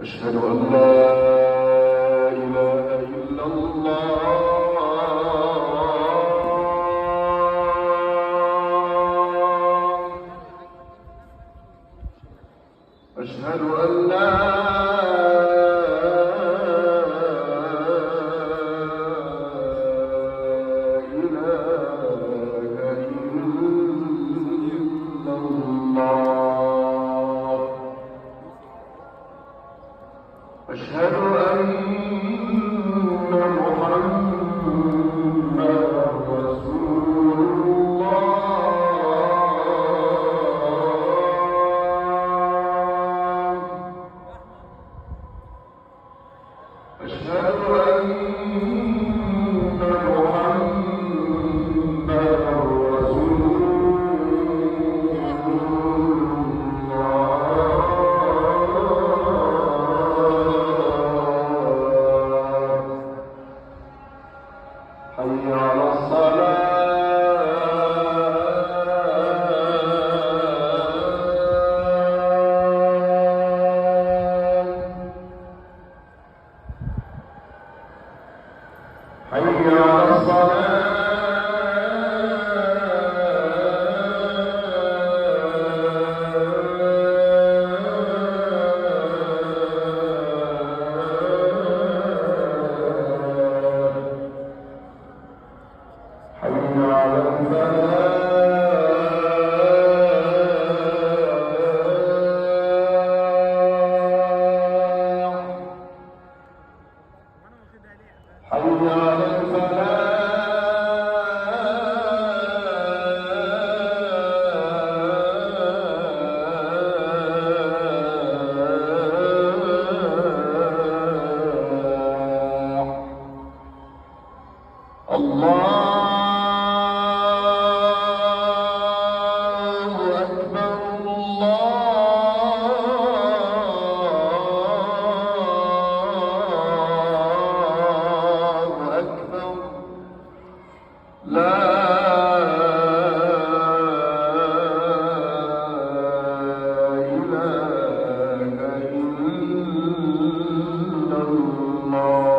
أشهد أن لا إله إلا الله. أشهد أن لا إله إلا الله. أشهد أن محمدًا رسول الله. أشهد أن محمدًا رسول حي على الصلاة. حي على الصلاة. حي على الفلاح. حي على الفلاح. الله أكبر. الله أكبر. لا إله إلا الله.